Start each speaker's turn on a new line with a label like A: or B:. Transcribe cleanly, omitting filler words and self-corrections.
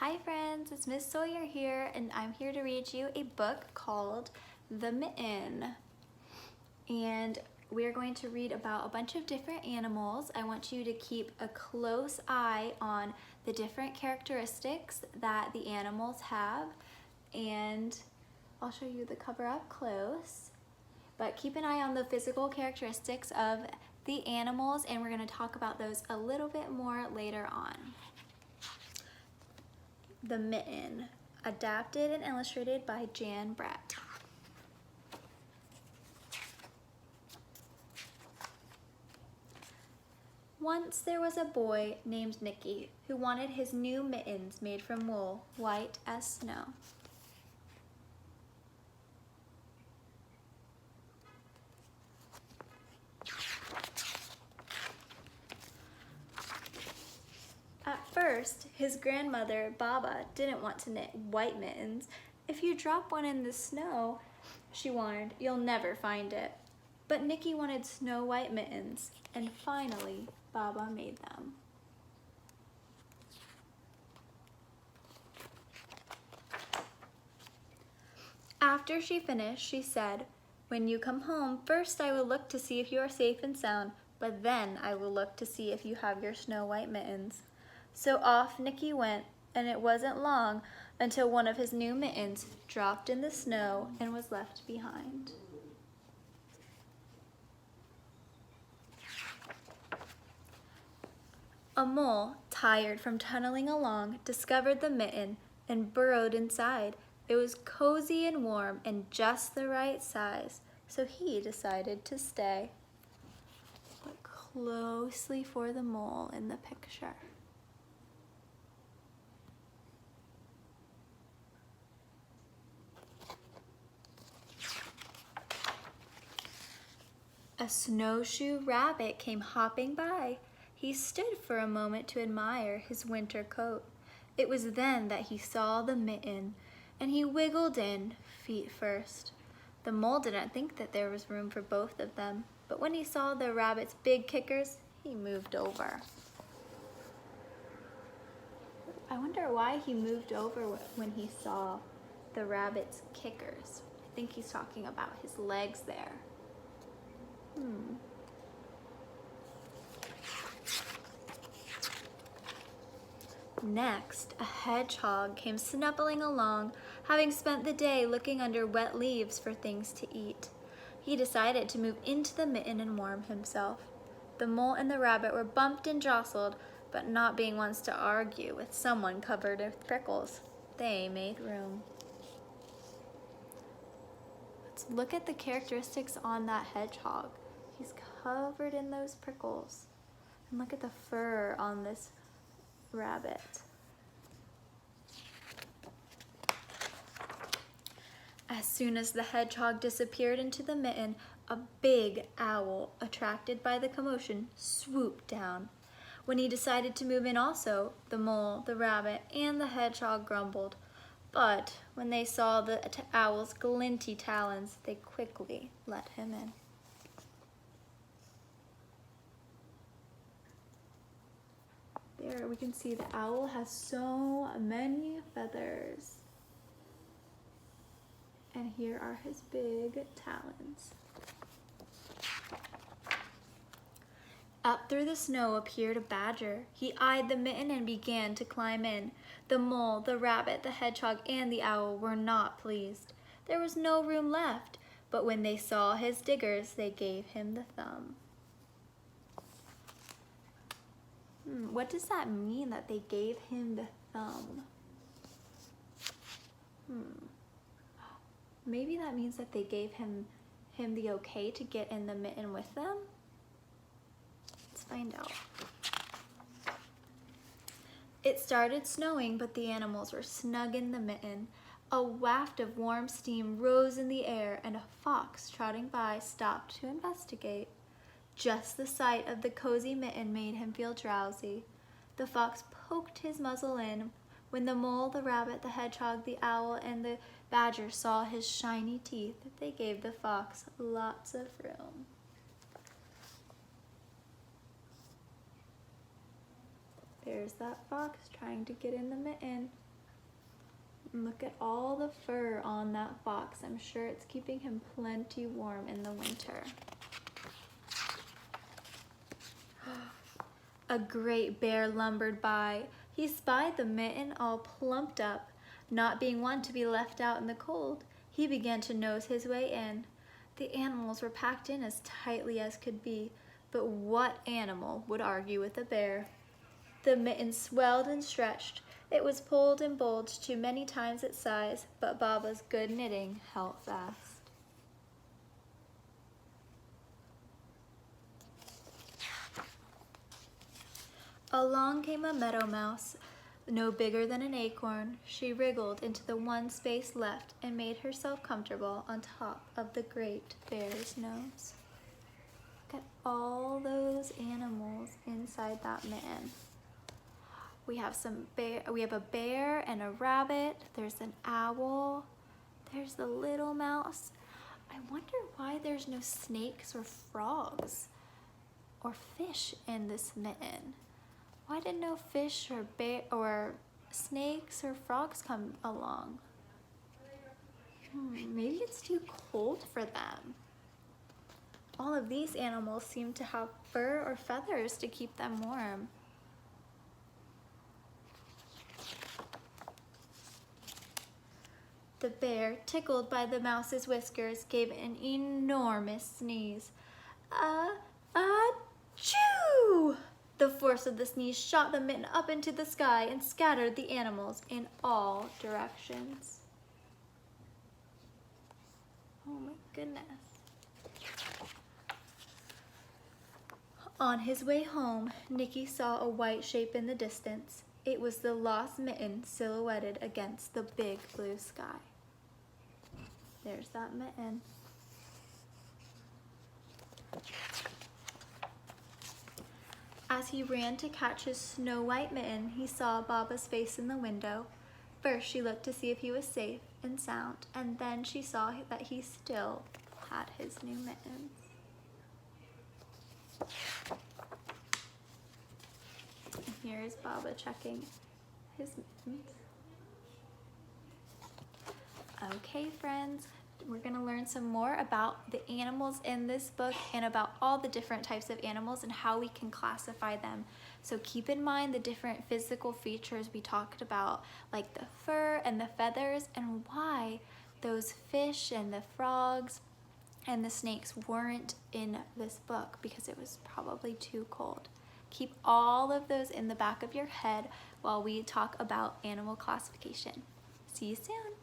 A: Hi friends, it's Miss Sawyer here, and I'm here to read you a book called The Mitten. And we're going to read about a bunch of different animals. I want you to keep a close eye on the different characteristics that the animals have, and I'll show you the cover up close. But keep an eye on the physical characteristics of the animals, and we're going to talk about those a little bit more later on. The Mitten, adapted and illustrated by Jan Brett. Once there was a boy named Nicky who wanted his new mittens made from wool, white as snow. At first, his grandmother, Baba, didn't want to knit white mittens. If you drop one in the snow, she warned, you'll never find it. But Nicky wanted snow white mittens, and finally, Baba made them. After she finished, she said, "When you come home, first I will look to see if you are safe and sound, but then I will look to see if you have your snow white mittens." So off Nicky went, and it wasn't long until one of his new mittens dropped in the snow and was left behind. A mole, tired from tunneling along, discovered the mitten and burrowed inside. It was cozy and warm and just the right size, so he decided to stay. Look closely for the mole in the picture. A snowshoe rabbit came hopping by. He stood for a moment to admire his winter coat. It was then that he saw the mitten, and he wiggled in, feet first. The mole didn't think that there was room for both of them, but when he saw the rabbit's big kickers, he moved over. I wonder why he moved over when he saw the rabbit's kickers. I think he's talking about his legs there. Next, a hedgehog came snuffling along, having spent the day looking under wet leaves for things to eat. He decided to move into the mitten and warm himself. The mole and the rabbit were bumped and jostled, but not being ones to argue with someone covered with prickles, they made room. Let's look at the characteristics on that hedgehog. He's covered in those prickles. And look at the fur on this rabbit. As soon as the hedgehog disappeared into the mitten, a big owl, attracted by the commotion, swooped down. When he decided to move in also, the mole, the rabbit, and the hedgehog grumbled. But when they saw the owl's glinty talons, they quickly let him in. There we can see the owl has so many feathers. And here are his big talons. Up through the snow appeared a badger. He eyed the mitten and began to climb in. The mole, the rabbit, the hedgehog, and the owl were not pleased. There was no room left, but when they saw his diggers, they gave him the thumb. What does that mean, that they gave him the thumb? Maybe that means that they gave him the okay to get in the mitten with them? Let's find out. It started snowing, but the animals were snug in the mitten. A waft of warm steam rose in the air, and a fox trotting by stopped to investigate. Just the sight of the cozy mitten made him feel drowsy. The fox poked his muzzle in. When the mole, the rabbit, the hedgehog, the owl, and the badger saw his shiny teeth, they gave the fox lots of room. There's that fox trying to get in the mitten. Look at all the fur on that fox. I'm sure it's keeping him plenty warm in the winter. A great bear lumbered by. He spied the Mitten all plumped up. Not being one to be left out in the cold, he began to nose his way in. The animals were packed in as tightly as could be, but what animal would argue with a bear? The Mitten swelled and stretched. It was pulled and bulged to many times its size, but Baba's good knitting held fast. Along came a meadow mouse, no bigger than an acorn. She wriggled into the one space left and made herself comfortable on top of the great bear's nose. Look at all those animals inside that mitten. We have a bear and a rabbit. There's an owl. There's the little mouse. I wonder why there's no snakes or frogs or fish in this mitten. Why did no fish or snakes or frogs come along? Maybe it's too cold for them. All of these animals seem to have fur or feathers to keep them warm. The bear, tickled by the mouse's whiskers, gave an enormous sneeze. Achoo! The force of the sneeze shot the mitten up into the sky and scattered the animals in all directions. Oh my goodness. On his way home, Nicky saw a white shape in the distance. It was the lost mitten silhouetted against the big blue sky. There's that mitten. As he ran to catch his snow-white mitten, he saw Baba's face in the window. First, she looked to see if he was safe and sound, and then she saw that he still had his new mittens. And here's Baba checking his mittens. Okay, friends. We're going to learn some more about the animals in this book and about all the different types of animals and how we can classify them. So keep in mind the different physical features we talked about, like the fur and the feathers, and why those fish and the frogs and the snakes weren't in this book, because it was probably too cold. Keep all of those in the back of your head while we talk about animal classification. See you soon.